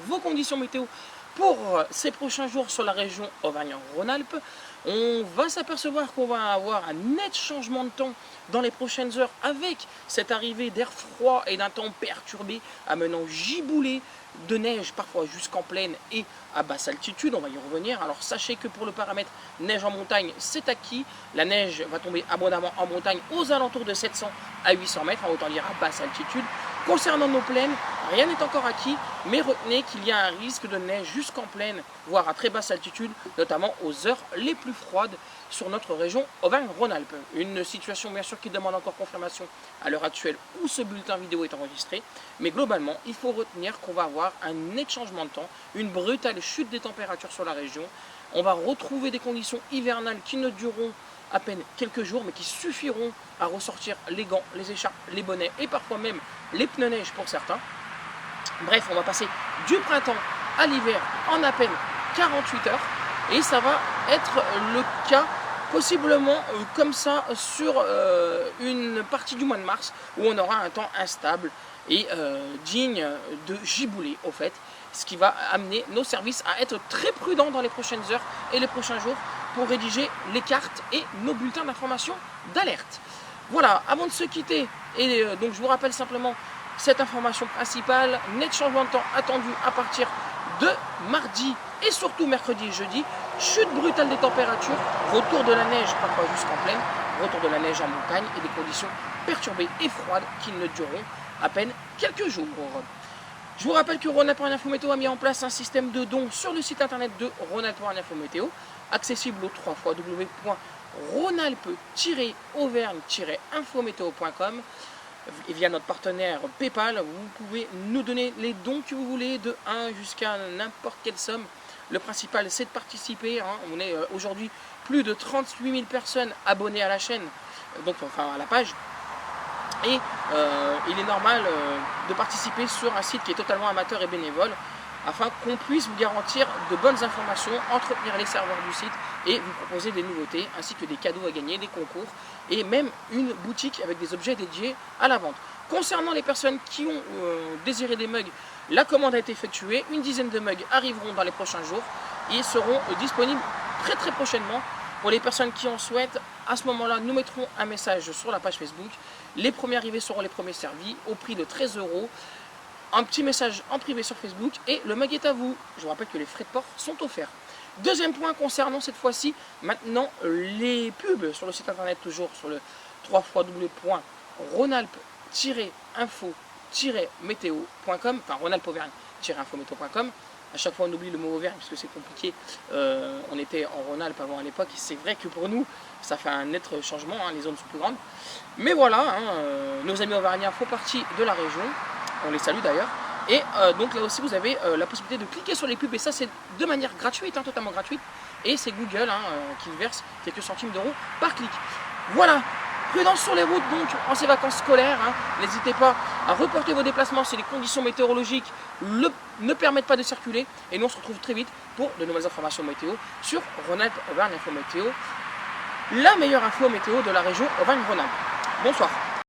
vos conditions météo pour ces prochains jours sur la région Auvergne-Rhône-Alpes. On va s'apercevoir qu'on va avoir un net changement de temps dans les prochaines heures avec cette arrivée d'air froid et d'un temps perturbé amenant giboulée de neige parfois jusqu'en plaine et à basse altitude, on va y revenir. Alors sachez que pour le paramètre neige en montagne, c'est acquis. La neige va tomber abondamment en montagne aux alentours de 700 à 800 mètres, autant dire à basse altitude. Concernant nos plaines, rien n'est encore acquis, mais retenez qu'il y a un risque de neige jusqu'en plaine, voire à très basse altitude, notamment aux heures les plus froides sur notre région Auvergne-Rhône-Alpes. Une situation bien sûr qui demande encore confirmation à l'heure actuelle où ce bulletin vidéo est enregistré, mais globalement, il faut retenir qu'on va avoir un net changement de temps, une brutale chute des températures sur la région. On va retrouver des conditions hivernales qui ne dureront à peine quelques jours, mais qui suffiront à ressortir les gants, les écharpes, les bonnets et parfois même les pneus neige pour certains. Bref, on va passer du printemps à l'hiver en à peine 48 heures et ça va être le cas possiblement comme ça sur une partie du mois de mars où on aura un temps instable et digne de giboulée au fait, ce qui va amener nos services à être très prudents dans les prochaines heures et les prochains jours pour rédiger les cartes et nos bulletins d'information d'alerte. Voilà, avant de se quitter, et donc je vous rappelle simplement cette information principale, net changement de temps attendu à partir de mardi et surtout mercredi et jeudi, chute brutale des températures, retour de la neige parfois jusqu'en plaine, retour de la neige en montagne et des conditions perturbées et froides qui ne dureront à peine quelques jours. Je vous rappelle que Rhône-Alpes Info Météo a mis en place un système de dons sur le site internet de Rhône-Alpes Info Météo, accessible au www.rhône-alpes-auvergne-infométéo.com et via notre partenaire PayPal. Vous pouvez nous donner les dons que vous voulez, de 1 jusqu'à n'importe quelle somme. Le principal, c'est de participer. On est aujourd'hui plus de 38 000 personnes abonnées à la chaîne, donc enfin à la page. Et il est normal de participer sur un site qui est totalement amateur et bénévole afin qu'on puisse vous garantir de bonnes informations, entretenir les serveurs du site et vous proposer des nouveautés ainsi que des cadeaux à gagner, des concours et même une boutique avec des objets dédiés à la vente. Concernant les personnes qui ont désiré des mugs, la commande a été effectuée, une dizaine de mugs arriveront dans les prochains jours et seront disponibles très prochainement. Pour les personnes qui en souhaitent, à ce moment-là, nous mettrons un message sur la page Facebook. Les premiers arrivés seront les premiers servis au prix de 13 €. Un petit message en privé sur Facebook et le mug est à vous. Je vous rappelle que les frais de port sont offerts. Deuxième point concernant cette fois-ci, maintenant les pubs sur le site internet, toujours sur le www.rhône-alpes-info-météo.com, enfin rhône-alpes-auvergne-infométéo.com. À chaque fois on oublie le mot Auvergne parce que c'est compliqué. On était en Rhône-Alpes avant à l'époque et c'est vrai que pour nous ça fait un net changement, les zones sont plus grandes. Mais voilà, nos amis auvergnats font partie de la région, on les salue d'ailleurs. Et donc là aussi vous avez la possibilité de cliquer sur les pubs et ça c'est de manière gratuite, totalement gratuite. Et c'est Google qui verse quelques centimes d'euros par clic. Voilà. Prudence sur les routes donc en ces vacances scolaires, n'hésitez pas à reporter vos déplacements si les conditions météorologiques ne permettent pas de circuler et nous on se retrouve très vite pour de nouvelles informations météo sur Rhône-Alpes Auvergne Info Météo, la meilleure info météo de la région Auvergne-Rhône-Alpes. Bonsoir.